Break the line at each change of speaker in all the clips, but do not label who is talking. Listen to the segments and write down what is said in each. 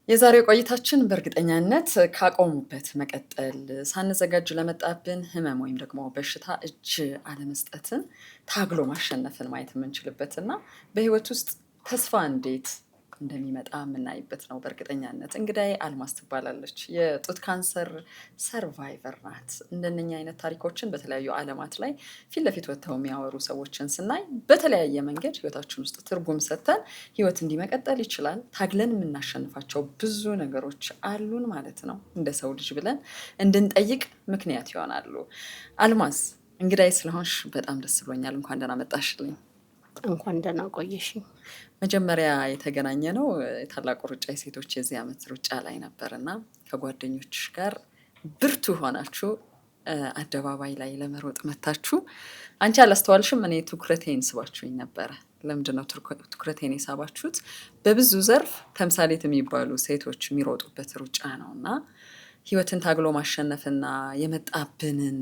የዛሬው ቆይታችን በእርግጠኛነት ካቆሙበት መቀጠል ሳንዘጋጅ ለመጣብን ህመም ወይም ደግሞ በሽታ እጅ አለመስጠትን ታግሎ ማሸነፍን ማየት የምንችልበትና በህይወት ውስጥ ተስፋ እንዴት እንደሚመጣ የምናይበት ነው። በእርግጠኛነት እንግዳዬ አልማዝ ትባላለች። የጡት ካንሰር ሰርቫይቨር ናት። እንደነኛ አይነት ታሪኮችን በተለያዩ ዓለማት ላይ ፊት ለፊት ወጥተው የሚያወሩ ሰዎችን ስናይ በተለያየ መንገድ ህይወታችን ውስጥ ትርጉም ሰጥተን ህይወት እንዲመቀጠል ይችላል። ታግለን የምናሸንፋቸው ብዙ ነገሮች አሉን ማለት ነው። እንደ ሰው ልጅ ብለን እንድንጠይቅ ምክንያት ይሆናሉ። አልማዝ እንግዳዬ ስለሆንሽ በጣም ደስ ብሎኛል። እንኳን ደህና መጣሽልኝ።
እንኳን ደህና ቆየሽኝ።
መጀመሪያ የተገናኘ ነው የታላቁ ሩጫ የሴቶች የዚህ ዓመት ሩጫ ላይ ነበር እና ከጓደኞችሽ ጋር ብርቱ ሆናችሁ አደባባይ ላይ ለመሮጥ መታችሁ። አንቺ አላስተዋልሽም፣ እኔ ትኩረቴን ስባችሁኝ ነበረ። ለምንድነው ትኩረቴን የሳባችሁት? በብዙ ዘርፍ ተምሳሌት የሚባሉ ሴቶች የሚሮጡበት ሩጫ ነው እና ህይወትን ታግሎ ማሸነፍና የመጣብንን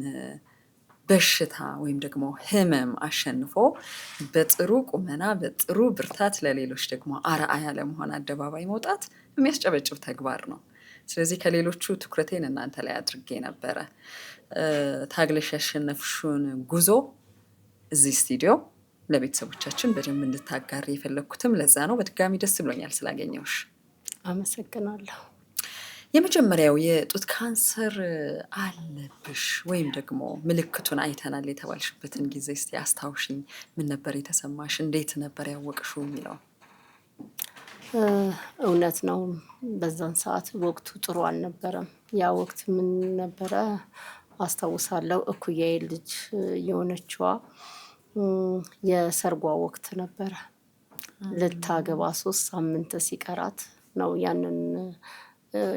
በሽታ ወይም ደግሞ ህመም አሸንፎ በጥሩ ቁመና በጥሩ ብርታት ለሌሎች ደግሞ አርአያ ለመሆን አደባባይ መውጣት የሚያስጨበጭብ ተግባር ነው። ስለዚህ ከሌሎቹ ትኩረቴን እናንተ ላይ አድርጌ ነበረ። ታግለሽ ያሸነፍሽውን ጉዞ እዚህ ስቱዲዮ ለቤተሰቦቻችን በደንብ እንድታጋሪ የፈለግኩትም ለዛ ነው። በድጋሚ ደስ ብሎኛል ስላገኘውሽ።
አመሰግናለሁ።
የመጀመሪያው የጡት ካንሰር አለብሽ ወይም ደግሞ ምልክቱን አይተናል የተባልሽበትን ጊዜ እስቲ አስታውሽኝ። ምን ነበር የተሰማሽ? እንዴት ነበር ያወቅሽው የሚለው?
እውነት ነው። በዛን ሰዓት ወቅቱ ጥሩ አልነበረም። ያ ወቅት ምን ነበረ አስታውሳለሁ። እኩያዬ ልጅ የሆነችዋ የሰርጓ ወቅት ነበረ። ልታገባ 3 ሳምንት ሲቀራት ነው ያንን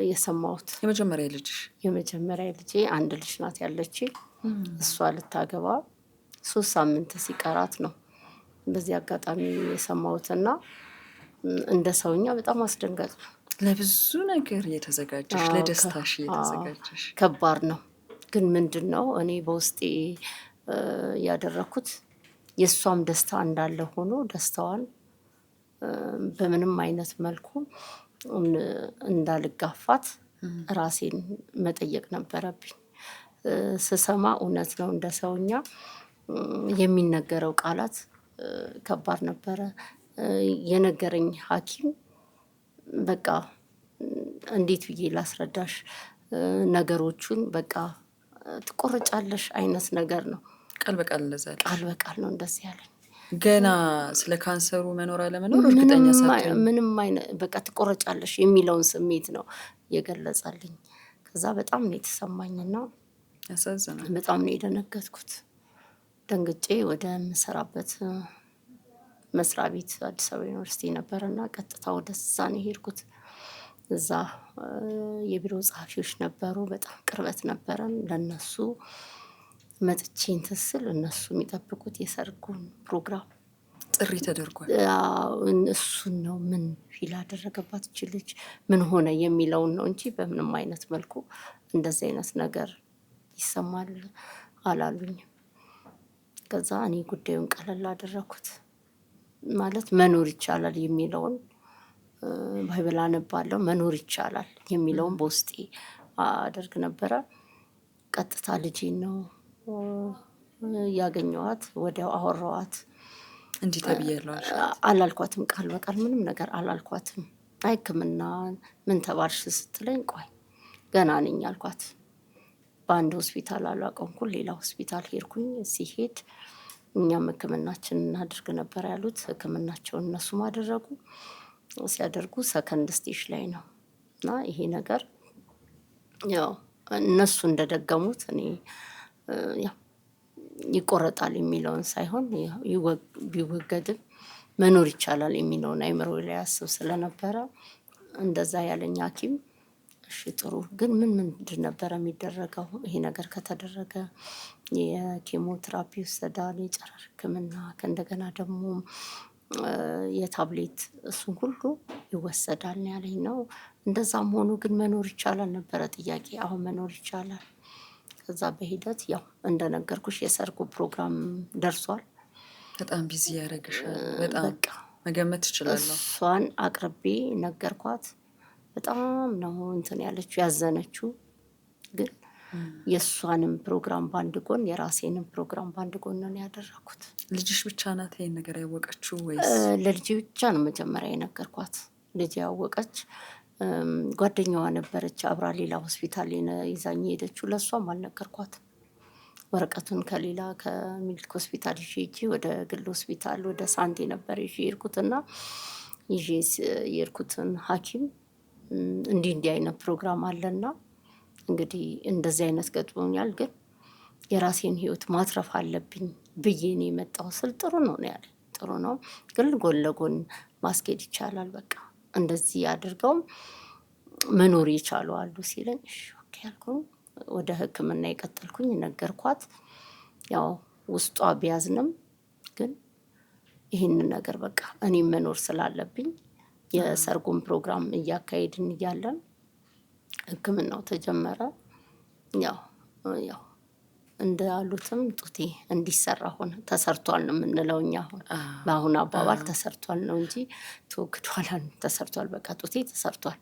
የሰማሁት። የመጀመሪያ ልጄ አንድ ልጅ ናት ያለችኝ። እሷ ልታገባ 3 ሳምንት ሲቀራት ነው በዚህ አጋጣሚ የሰማሁትና እንደ ሰውኛ በጣም አስደንጋጭ ነው።
ለብዙ ነገር እየተዘጋጀሽ ለደስታሽ እየተዘጋጀሽ
ከባድ ነው። ግን ምንድነው እኔ በውስጤ ያደረኩት የእሷም ደስታ እንዳለ ሆኖ ደስታዋን በምንም አይነት መልኩ እንዳልጋፋት ራሴን መጠየቅ ነበረብኝ። ስሰማ እውነት ነው እንደ ሰውኛ የሚነገረው ቃላት ከባድ ነበረ። የነገረኝ ሐኪም በቃ እንዴት ብዬ ላስረዳሽ፣ ነገሮቹን በቃ ትቆርጫለሽ አይነት ነገር ነው።
ቃል በቃል እንደዛ
ቃል በቃል ነው እንደዚህ ያለኝ።
ገና ስለ ካንሰሩ መኖር አለመኖር እርግጠኛ ሳትሆን
ምንም አይነት በቃ ትቆረጫለሽ የሚለውን ስሜት ነው የገለጸልኝ። ከዛ በጣም ነው የተሰማኝና
ያሳዝናል።
በጣም ነው የደነገጥኩት። ደንግጬ ወደ ምሰራበት መስሪያ ቤት አዲስ አበባ ዩኒቨርሲቲ ነበርና ቀጥታ ወደዛ ነው የሄድኩት። እዛ የቢሮ ጸሐፊዎች ነበሩ፣ በጣም ቅርበት ነበረን ለነሱ። መጥቼ እንትን ስል እነሱ የሚጠብቁት የሰርጉን ፕሮግራም
ጥሪ ተደርጓል።
እሱን ነው ምን ፊል አደረገባት እቺ ልጅ ምን ሆነ የሚለውን ነው እንጂ በምንም አይነት መልኩ እንደዚህ አይነት ነገር ይሰማል አላሉኝም። ከዛ እኔ ጉዳዩን ቀለል አደረኩት። ማለት መኖር ይቻላል የሚለውን ባይብል አነባለሁ፣ መኖር ይቻላል የሚለውን በውስጤ አደርግ ነበረ። ቀጥታ ልጄን ነው ያገኘኋት። ወዲያው አወራኋት።
እንዲህ ተብያለሁ
አላልኳትም፣ ቃል በቃል ምንም ነገር አላልኳትም። ሕክምና ምን ተባልሽ ስትለኝ ቆይ ገና ነኝ አልኳት። በአንድ ሆስፒታል አላቆምኩኝ፣ ሌላ ሆስፒታል ሄድኩኝ። ሲሄድ እኛም ሕክምናችን እናድርግ ነበር ያሉት። ሕክምናቸውን እነሱም አደረጉ። ሲያደርጉ ሰከንድ ስቴጅ ላይ ነው እና ይሄ ነገር ያው እነሱ እንደደገሙት እኔ ያው ይቆረጣል የሚለውን ሳይሆን ቢወገድም መኖር ይቻላል የሚለውን አይምሮ ላይ ያስብ ስለነበረ እንደዛ ያለኝ ሐኪም እሺ ጥሩ፣ ግን ምንድን ነበረ የሚደረገው? ይሄ ነገር ከተደረገ የኬሞቴራፒ ይወሰዳል፣ የጨረር ሕክምና ከእንደገና ደግሞ የታብሌት እሱን ሁሉ ይወሰዳል ያለኝ ነው። እንደዛም ሆኖ ግን መኖር ይቻላል ነበረ ጥያቄ። አሁን መኖር ይቻላል። ከዛ በሂደት ያው እንደነገርኩሽ የሰርጉ ፕሮግራም ደርሷል።
በጣም ቢዚ ያደረግሻል። በጣም መገመት ትችላለሁ።
እሷን አቅርቤ ነገርኳት። በጣም ነው እንትን ያለችው ያዘነችው። ግን የእሷንም ፕሮግራም በአንድ ጎን የራሴንም ፕሮግራም በአንድ ጎን ነው ያደረኩት።
ልጅሽ ብቻ ናት ይሄን ነገር ያወቀችው ወይስ?
ለልጄ ብቻ ነው መጀመሪያ የነገርኳት። ልጄ ያወቀች ጓደኛዋ ነበረች አብራ ሌላ ሆስፒታል ይዛኝ ሄደችው። ለእሷም አልነገርኳትም። ወረቀቱን ከሌላ ከሚልክ ሆስፒታል ይዤ ሄጄ ወደ ግል ሆስፒታል ወደ ሳንቴ ነበር ይዤ የሄድኩትና ይዤ የሄድኩትን ሐኪም እንዲህ አይነት ፕሮግራም አለና እንግዲህ እንደዚህ አይነት ገጥሞኛል፣ ግን የራሴን ህይወት ማትረፍ አለብኝ ብዬ ነው የመጣው ስል ጥሩ ነው ያለ። ጥሩ ነው ግን ጎን ለጎን ማስኬድ ይቻላል፣ በቃ እንደዚህ አድርገው መኖር ይቻሉ አሉ ሲለኝ እሺ ኦኬ ያልኩኝ ወደ ሕክምና የቀጠልኩኝ ነገርኳት። ያው ውስጧ ቢያዝንም ግን ይህንን ነገር በቃ እኔ መኖር ስላለብኝ የሰርጉን ፕሮግራም እያካሄድን እያለን ሕክምናው ተጀመረ። ያው እንዳሉትም ጡቴ እንዲሰራ ሆነ። ተሰርቷል ነው የምንለው እኛ አሁን በአሁን አባባል ተሰርቷል ነው እንጂ ተወግዷል ተሰርቷል። በቃ ጡቴ ተሰርቷል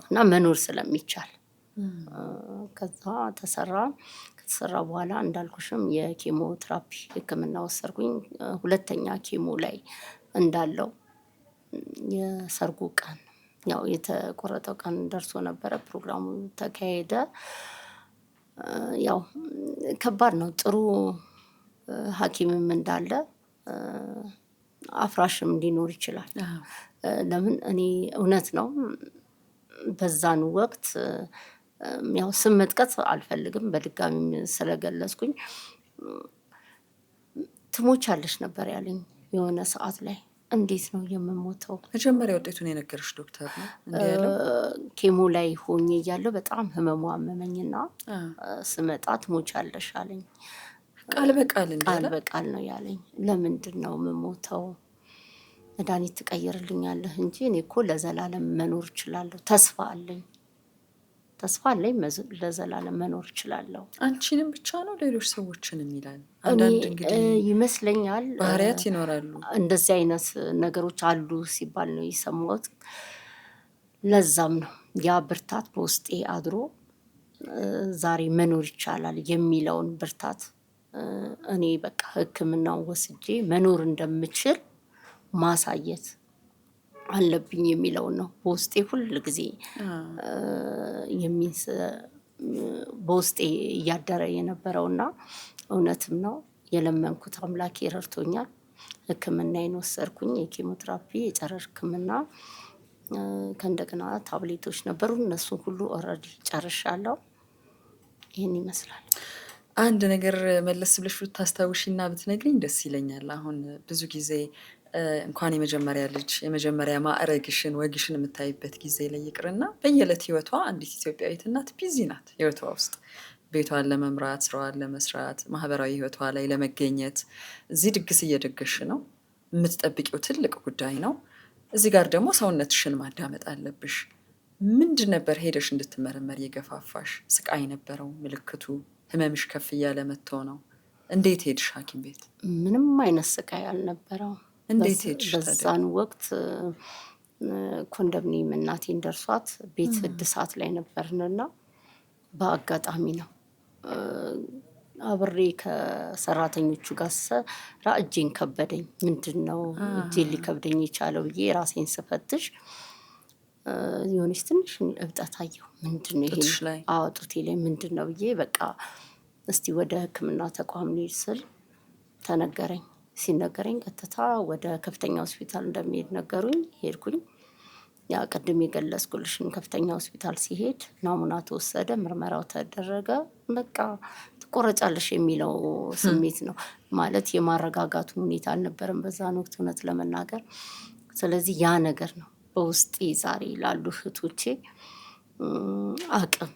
እና መኖር ስለሚቻል ከዛ ተሰራ። ከተሰራ በኋላ እንዳልኩሽም የኬሞ ቴራፒ ሕክምና ወሰድኩኝ። ሁለተኛ ኬሞ ላይ እንዳለው የሰርጉ ቀን ያው የተቆረጠው ቀን ደርሶ ነበረ። ፕሮግራሙ ተካሄደ። ያው ከባድ ነው። ጥሩ ሐኪምም እንዳለ አፍራሽም ሊኖር ይችላል። ለምን እኔ እውነት ነው በዛን ወቅት ያው ስም መጥቀስ አልፈልግም በድጋሚ ስለገለጽኩኝ ትሞቻለሽ ነበር ያለኝ የሆነ ሰዓት ላይ። እንዴት ነው የምሞተው?
መጀመሪያ ውጤቱን የነገርሽ ዶክተር ነው እንዴ ያለው?
ኬሞ ላይ ሆኜ እያለሁ በጣም ህመሙ አመመኝና ስመጣ ትሞቻለሽ አለኝ።
ቃል በቃል
ቃል በቃል ነው ያለኝ። ለምንድን ነው የምሞተው? መድኃኒት ትቀይርልኛለህ እንጂ እኔ እኮ ለዘላለም መኖር እችላለሁ፣ ተስፋ አለኝ ለዘላለም መኖር እችላለሁ።
አንቺንም ብቻ ነው ሌሎች ሰዎችንም ይላል? አንዳንድ እንግዲህ
ይመስለኛል
ባህሪያት ይኖራሉ
እንደዚህ አይነት ነገሮች አሉ ሲባል ነው የሰማሁት። ለዛም ነው ያ ብርታት በውስጤ አድሮ ዛሬ መኖር ይቻላል የሚለውን ብርታት እኔ በቃ ሕክምናውን ወስጄ መኖር እንደምችል ማሳየት አለብኝ የሚለውን ነው በውስጤ ሁል ጊዜ በውስጤ እያደረ የነበረውና እውነትም ነው የለመንኩት አምላኬ ረድቶኛል። ሕክምናዬን ወሰድኩኝ። የኬሞቴራፒ የጨረር ሕክምና ከእንደገና ታብሌቶች ነበሩ፣ እነሱን ሁሉ ኦልሬዲ ጨርሻለሁ። ይህን ይመስላል።
አንድ ነገር መለስ ብለሽ ብታስታውሺና ብትነግሪኝ ደስ ይለኛል። አሁን ብዙ ጊዜ እንኳን የመጀመሪያ ልጅ የመጀመሪያ ማዕረግሽን ወግሽን የምታይበት ጊዜ ላይ ይቅርና በየዕለት ህይወቷ አንዲት ኢትዮጵያዊት እናት ቢዚ ናት። ህይወቷ ውስጥ ቤቷን ለመምራት፣ ስራዋን ለመስራት፣ ማህበራዊ ህይወቷ ላይ ለመገኘት። እዚህ ድግስ እየደገሽ ነው፣ የምትጠብቂው ትልቅ ጉዳይ ነው። እዚህ ጋር ደግሞ ሰውነትሽን ማዳመጥ አለብሽ። ምንድን ነበር ሄደሽ እንድትመረመር የገፋፋሽ? ስቃይ ነበረው ምልክቱ? ህመምሽ ከፍ እያለ መጥቶ ነው? እንዴት ሄድሽ ሐኪም ቤት?
ምንም አይነት ስቃይ አልነበረው።
እንዴት ሄድሽ?
በዛን ወቅት ኮንዶሚኒየም እናቴን ደርሷት ቤት እድሳት ላይ ነበርንና በአጋጣሚ ነው አብሬ ከሰራተኞቹ ጋር ስሰራ እጄን ከበደኝ። ምንድን ነው እጄን ሊከብደኝ የቻለው ብዬ ራሴን ስፈትሽ የሆነች ትንሽ እብጠት አየሁ። ምንድን ነው ይሄ? አዎ ጡቴ ላይ ምንድን ነው ብዬ በቃ እስቲ ወደ ሕክምና ተቋም ልሄድ ስል ተነገረኝ። ሲነገረኝ ቀጥታ ወደ ከፍተኛ ሆስፒታል እንደሚሄድ ነገሩኝ። ሄድኩኝ። ያ ቅድም የገለጽኩልሽን ከፍተኛ ሆስፒታል ሲሄድ ናሙና ተወሰደ፣ ምርመራው ተደረገ። በቃ ትቆረጫለሽ የሚለው ስሜት ነው ማለት የማረጋጋቱ ሁኔታ አልነበረም በዛን ወቅት እውነት ለመናገር። ስለዚህ ያ ነገር ነው በውስጤ ዛሬ ላሉ እህቶቼ አቅም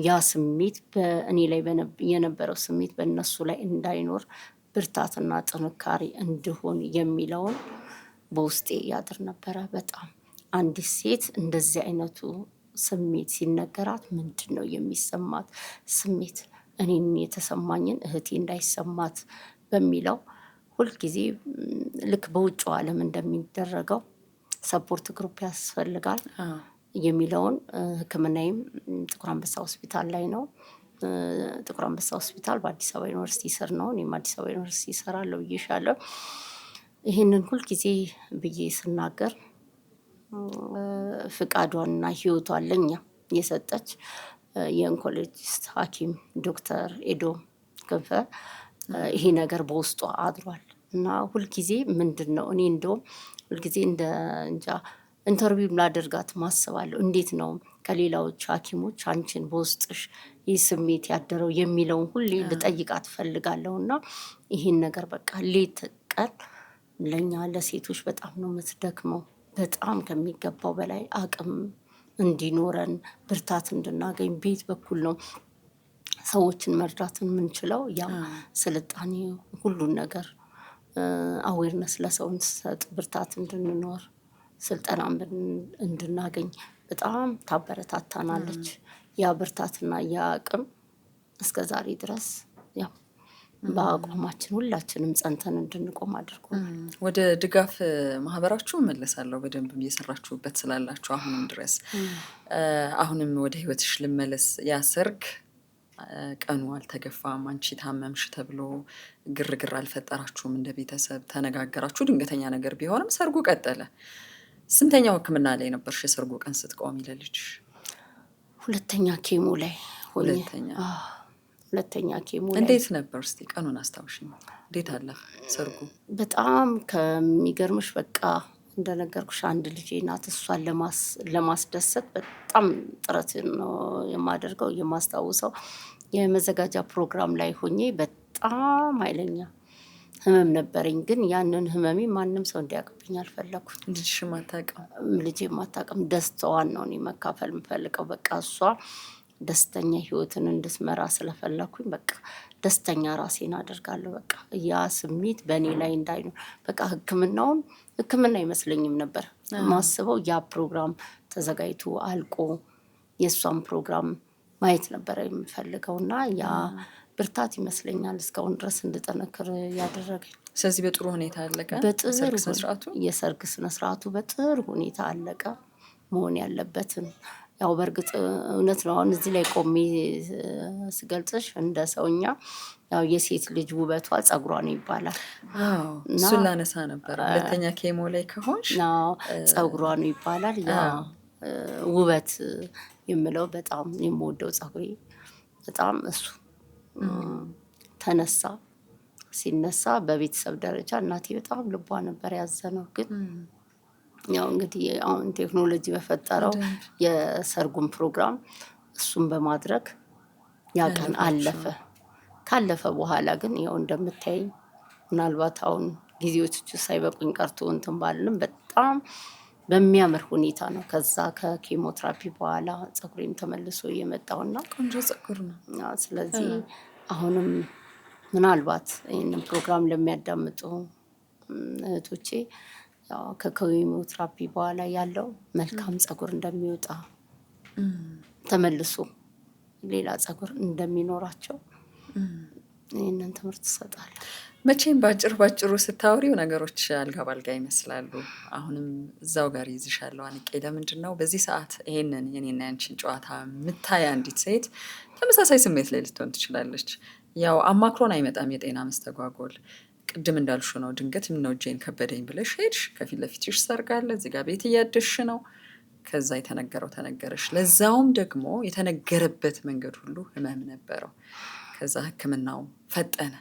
ያ ስሜት በእኔ ላይ የነበረው ስሜት በእነሱ ላይ እንዳይኖር ብርታትና ጥንካሬ እንድሆን የሚለውን በውስጤ ያድር ነበረ። በጣም አንዲት ሴት እንደዚህ አይነቱ ስሜት ሲነገራት ምንድን ነው የሚሰማት ስሜት? እኔን የተሰማኝን እህቴ እንዳይሰማት በሚለው ሁልጊዜ ልክ በውጭው ዓለም እንደሚደረገው ሰፖርት ግሩፕ ያስፈልጋል የሚለውን ሕክምናዬም ጥቁር አንበሳ ሆስፒታል ላይ ነው። ጥቁር አንበሳ ሆስፒታል በአዲስ አበባ ዩኒቨርሲቲ ስር ነው። እኔም አዲስ አበባ ዩኒቨርሲቲ እሰራለሁ ብዬሻለሁ። ይህንን ሁልጊዜ ብዬ ስናገር ፍቃዷንና ህይወቷን ለኛ የሰጠች የኦንኮሎጂስት ሐኪም ዶክተር ኤዶም ክንፈ ይሄ ነገር በውስጧ አድሯል እና ሁልጊዜ ምንድን ነው እኔ እንደውም ሁልጊዜ እንጃ ኢንተርቪው ላደርጋት ማስባለሁ። እንዴት ነው ከሌላዎች ሐኪሞች አንቺን በውስጥሽ ይህ ስሜት ያደረው የሚለውን ሁሌ ልጠይቃት እፈልጋለሁ። እና ይህን ነገር በቃ ሌት ቀን ለእኛ ለሴቶች በጣም ነው የምትደክመው። በጣም ከሚገባው በላይ አቅም እንዲኖረን ብርታት እንድናገኝ ቤት በኩል ነው ሰዎችን መርዳት የምንችለው። ያም ስልጣኔ ሁሉን ነገር አዌርነስ ለሰው እንሰጥ ብርታት እንድንኖር ስልጠናም እንድናገኝ በጣም ታበረታታናለች። ያ ብርታትና ያ አቅም እስከ ዛሬ ድረስ ያው በአቋማችን ሁላችንም ጸንተን እንድንቆም አድርጎናል።
ወደ ድጋፍ ማህበራችሁ እመለሳለሁ በደንብ እየሰራችሁበት ስላላችሁ አሁንም ድረስ። አሁንም ወደ ህይወትሽ ልመለስ። ያ ሰርግ ቀኑ አልተገፋም፣ አንቺ ታመምሽ ተብሎ ግርግር አልፈጠራችሁም? እንደ ቤተሰብ ተነጋገራችሁ? ድንገተኛ ነገር ቢሆንም ሰርጉ ቀጠለ። ስንተኛው ሕክምና ላይ ነበርሽ የሰርጉ ቀን ስትቆሚ ለልጅሽ?
ሁለተኛ ኬሞ ላይ ሆኜ። ሁለተኛ ኬሞ ላይ።
እንዴት ነበር? እስቲ ቀኑን አስታውሽኝ። እንዴት አለፈ ሰርጉ?
በጣም ከሚገርምሽ በቃ እንደነገርኩሽ አንድ ልጄ ናት። እሷን ለማስደሰት በጣም ጥረት ነው የማደርገው። የማስታውሰው የመዘጋጃ ፕሮግራም ላይ ሆኜ በጣም ኃይለኛ ህመም ነበረኝ። ግን ያንን ህመሜ ማንም ሰው እንዲያውቅብኝ አልፈለኩም።
ልጅሽም አታውቅም?
ልጄም አታውቅም። ደስታዋን ነው እኔ መካፈል የምፈልገው። በቃ እሷ ደስተኛ ህይወትን እንድትመራ ስለፈለኩኝ በቃ ደስተኛ ራሴን አደርጋለሁ። በቃ ያ ስሜት በእኔ ላይ እንዳይኖር በቃ ህክምና አይመስለኝም ነበር ማስበው። ያ ፕሮግራም ተዘጋጅቶ አልቆ የእሷን ፕሮግራም ማየት ነበረ የምፈልገው እና ያ ብርታት ይመስለኛል እስካሁን ድረስ እንድጠነክር ያደረገኝ።
ስለዚህ በጥሩ ሁኔታ አለቀ
የሰርግ ስነስርዓቱ በጥሩ ሁኔታ አለቀ። መሆን ያለበትን ያው በእርግጥ እውነት ነው። አሁን እዚህ ላይ ቆሜ ስገልጽሽ እንደ ሰውኛ ያው የሴት ልጅ ውበቷ ጸጉሯ ነው ይባላል።
እሱን ላነሳ ነበር። ሁለተኛ ኬሞ ላይ ከሆንሽ
ጸጉሯ ነው ይባላል። ያ ውበት የምለው በጣም የምወደው ጸጉሬ በጣም እሱ ተነሳ። ሲነሳ በቤተሰብ ደረጃ እናቴ በጣም ልቧ ነበር ያዘነው። ግን ያው እንግዲህ አሁን ቴክኖሎጂ በፈጠረው የሰርጉን ፕሮግራም እሱን በማድረግ ያ ቀን አለፈ። ካለፈ በኋላ ግን ያው እንደምታይ ምናልባት አሁን ጊዜዎቹ ሳይበቁኝ ቀርቶ እንትን ባልንም በጣም በሚያምር ሁኔታ ነው ከዛ ከኬሞትራፒ በኋላ ጸጉሬም ተመልሶ እየመጣውና
ቆንጆ ጸጉር ነው።
ስለዚህ አሁንም ምናልባት ይህንን ፕሮግራም ለሚያዳምጡ እህቶቼ ያው ከኬሞትራፒ በኋላ ያለው መልካም ጸጉር እንደሚወጣ ተመልሶ ሌላ ጸጉር እንደሚኖራቸው ይህንን ትምህርት እሰጣለሁ።
መቼም ባጭሩ ስታወሪው ነገሮች አልጋ ባልጋ ይመስላሉ። አሁንም እዛው ጋር ይዝሻለሁ አንቄ። ለምንድን ነው በዚህ ሰዓት ይሄንን የኔና ያንቺን ጨዋታ የምታይ አንዲት ሴት ተመሳሳይ ስሜት ላይ ልትሆን ትችላለች። ያው አማክሮን አይመጣም የጤና መስተጓጎል። ቅድም እንዳልሹ ነው። ድንገት ምነው እጄን ከበደኝ ብለሽ ሄድሽ፣ ከፊት ለፊትሽ ሰርግ አለ፣ እዚህ ጋር ቤት እያደሽ ነው። ከዛ የተነገረው ተነገረሽ። ለዛውም ደግሞ የተነገረበት መንገድ ሁሉ ህመም ነበረው። ከዛ ህክምናው ፈጠነ።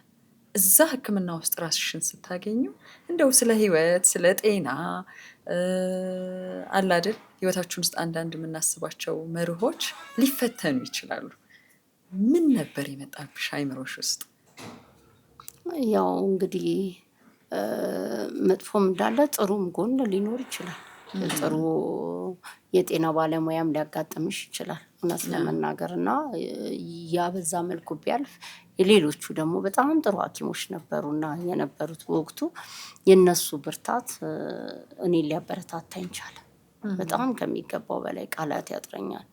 እዛ ህክምና ውስጥ ራስሽን ስታገኙ እንደው ስለ ህይወት ስለ ጤና አለ አይደል ህይወታችን ውስጥ አንዳንድ የምናስባቸው መርሆች ሊፈተኑ ይችላሉ። ምን ነበር የመጣብሽ አይምሮሽ ውስጥ?
ያው እንግዲህ መጥፎም እንዳለ ጥሩም ጎን ሊኖር ይችላል። ጥሩ የጤና ባለሙያም ሊያጋጥምሽ ይችላል እውነት ለመናገር እና ያ በዛ መልኩ ቢያልፍ የሌሎቹ ደግሞ በጣም ጥሩ ሐኪሞች ነበሩና የነበሩት በወቅቱ የነሱ ብርታት እኔ ሊያበረታታኝ ቻለ። በጣም ከሚገባው በላይ ቃላት ያጥረኛል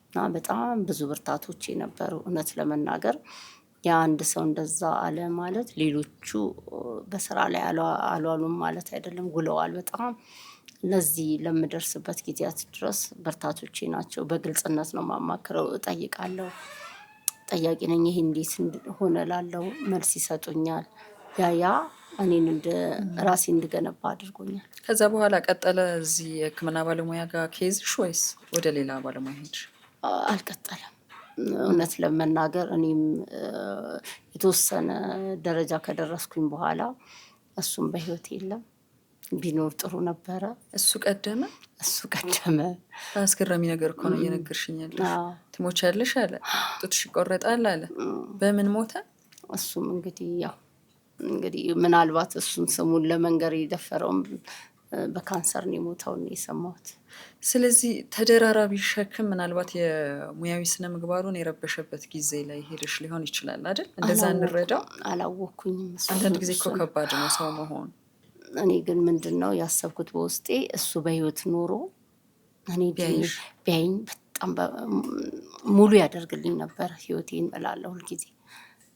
እና በጣም ብዙ ብርታቶች ነበሩ እውነት ለመናገር። የአንድ ሰው እንደዛ አለ ማለት ሌሎቹ በስራ ላይ አልዋሉም ማለት አይደለም፣ ውለዋል። በጣም ለዚህ ለምደርስበት ጊዜያት ድረስ ብርታቶቼ ናቸው። በግልጽነት ነው ማማክረው፣ እጠይቃለሁ። ጠያቂ ነኝ። ይሄ እንዴት ሆነ ላለው መልስ ይሰጡኛል። ያ እኔን ራሴ እንድገነባ አድርጎኛል።
ከዛ በኋላ ቀጠለ እዚህ የህክምና ባለሙያ ጋር ኬዝሽ ወይስ ወደ ሌላ ባለሙያ ሄድሽ?
አልቀጠለም። እውነት ለመናገር እኔም የተወሰነ ደረጃ ከደረስኩኝ በኋላ እሱም በህይወት የለም። ቢኖር ጥሩ ነበረ።
እሱ ቀደመ። አስገራሚ ነገር እኮ ነው እየነገርሽኝ ያለሽ። ትሞቻለሽ አለ፣ ጡትሽ ይቆረጣል አለ። በምን ሞተ?
እሱም እንግዲህ ምናልባት እሱን ስሙን ለመንገር የደፈረውም በካንሰር ነው የሞተው ነው የሰማሁት።
ስለዚህ ተደራራቢ ሸክም ምናልባት የሙያዊ ስነ ምግባሩን የረበሸበት ጊዜ ላይ ሄደሽ ሊሆን ይችላል አይደል? እንደዛ እንረዳው።
አላወኩኝም።
አንዳንድ ጊዜ እኮ ከባድ ነው ሰው መሆን።
እኔ ግን ምንድን ነው ያሰብኩት በውስጤ እሱ በህይወት ኖሮ እኔ ቢያይኝ በጣም ሙሉ ያደርግልኝ ነበር ህይወቴን እላለሁ ሁልጊዜ።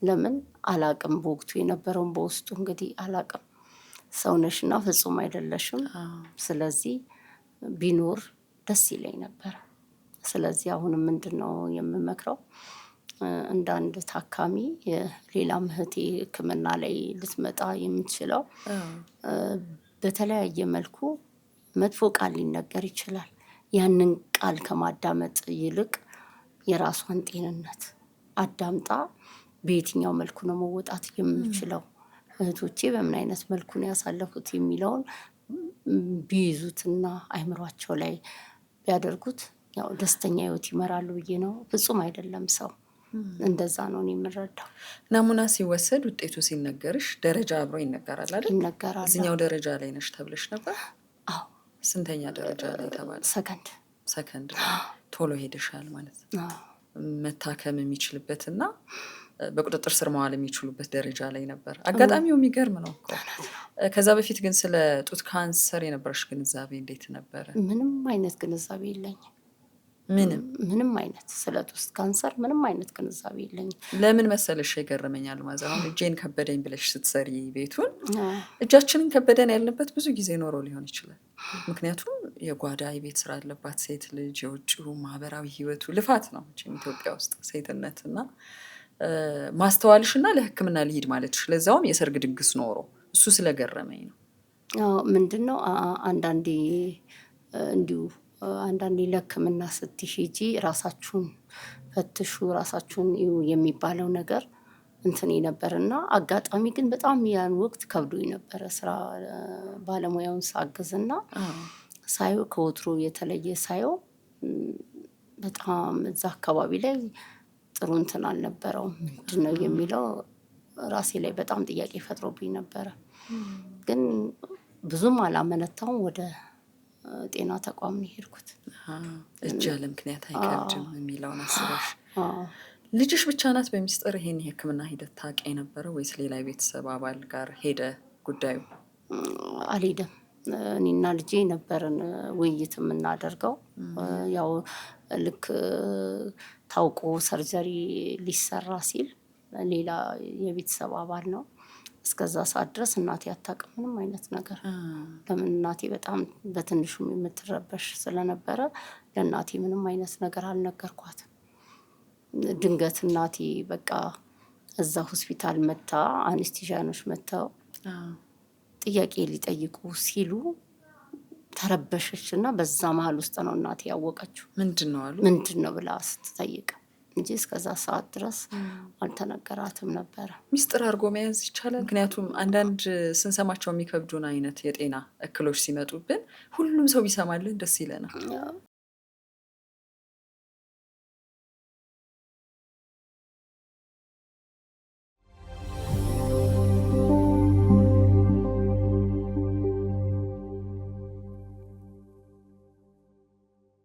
ለምን አላቅም፣ በወቅቱ የነበረውን በውስጡ እንግዲህ አላቅም። ሰውነሽና ፍጹም አይደለሽም። ስለዚህ ቢኖር ደስ ይለኝ ነበር። ስለዚህ አሁንም ምንድን ነው የምመክረው እንደ አንድ ታካሚ ሌላ እህቴ ህክምና ላይ ልትመጣ የምትችለው በተለያየ መልኩ መጥፎ ቃል ሊነገር ይችላል። ያንን ቃል ከማዳመጥ ይልቅ የራሷን ጤንነት አዳምጣ በየትኛው መልኩ ነው መወጣት የምችለው፣ እህቶቼ በምን አይነት መልኩ ነው ያሳለፉት የሚለውን ቢይዙትና አይምሯቸው ላይ ቢያደርጉት ያው ደስተኛ ህይወት ይመራሉ ብዬ ነው። ፍጹም አይደለም ሰው። እንደዛ ነው የምረዳው።
ናሙና ሲወሰድ ውጤቱ ሲነገርሽ ደረጃ አብሮ ይነገራል አይደል?
ይነገራል።
እዚህኛው ደረጃ ላይ ነሽ ተብለሽ ነበር?
አዎ።
ስንተኛ ደረጃ ላይ ተባለ? ሰከንድ። ቶሎ ሄደሻል ማለት ነው። መታከም የሚችልበትና በቁጥጥር ስር መዋል የሚችሉበት ደረጃ ላይ ነበር። አጋጣሚው የሚገርም ነው እኮ። ከዛ በፊት ግን ስለ ጡት ካንሰር የነበረሽ ግንዛቤ እንዴት ነበረ?
ምንም አይነት ግንዛቤ የለኝም። ምንም አይነት ስለ ጡት ካንሰር ምንም አይነት ግንዛቤ የለኝም።
ለምን መሰለሽ የገረመኛል ማለት አሁን እጄን ከበደኝ ብለሽ ስትሰሪ ቤቱን እጃችንን ከበደን ያልንበት ብዙ ጊዜ ኖሮ ሊሆን ይችላል። ምክንያቱም የጓዳ የቤት ስራ ያለባት ሴት ልጅ የውጭው ማህበራዊ ህይወቱ ልፋት ነው ኢትዮጵያ ውስጥ ሴትነት እና ማስተዋልሽና ለህክምና ልሂድ ማለትሽ ለዛውም የሰርግ ድግስ ኖሮ እሱ ስለገረመኝ ነው።
ምንድነው አንዳንዴ እንዲሁ አንዳንዴ ለህክምና ስትሄጂ ራሳችሁን ፈትሹ፣ ራሳችሁን የሚባለው ነገር እንትን ነበርና አጋጣሚ ግን በጣም ያን ወቅት ከብዶኝ ነበረ። ስራ ባለሙያውን ሳግዝና ሳየው ከወትሮ የተለየ ሳየው በጣም እዛ አካባቢ ላይ ጥሩ እንትን አልነበረውም። ምንድነው የሚለው ራሴ ላይ በጣም ጥያቄ ፈጥሮብኝ ነበረ። ግን ብዙም አላመነታውም። ወደ ጤና ተቋም ነው የሄድኩት።
እጅ ያለ ምክንያት አይከብድም የሚለውን አስበሽ። ልጅሽ ብቻ ናት በሚስጥር ይሄን የህክምና ሂደት ታውቂ የነበረው ወይስ ሌላ የቤተሰብ አባል ጋር ሄደ ጉዳዩ?
አልሄደም። እኔና ልጄ ነበርን ውይይት የምናደርገው። ያው ልክ ታውቆ ሰርጀሪ ሊሰራ ሲል ሌላ የቤተሰብ አባል ነው። እስከዛ ሰዓት ድረስ እናቴ አታውቅም ምንም አይነት ነገር። ለምን እናቴ በጣም በትንሹም የምትረበሽ ስለነበረ ለእናቴ ምንም አይነት ነገር አልነገርኳትም። ድንገት እናቴ በቃ እዛ ሆስፒታል መታ አኔስቴዥያኖች መተው ጥያቄ ሊጠይቁ ሲሉ ተረበሸች እና በዛ መሀል ውስጥ ነው እናቴ ያወቀችው። ምንድነው ብላ ስትጠይቅ እንጂ እስከዛ ሰዓት ድረስ አልተነገራትም ነበረ።
ሚስጥር አድርጎ መያዝ ይቻላል። ምክንያቱም አንዳንድ ስንሰማቸው የሚከብዱን አይነት የጤና እክሎች ሲመጡብን ሁሉም ሰው ቢሰማልን ደስ ይለናል።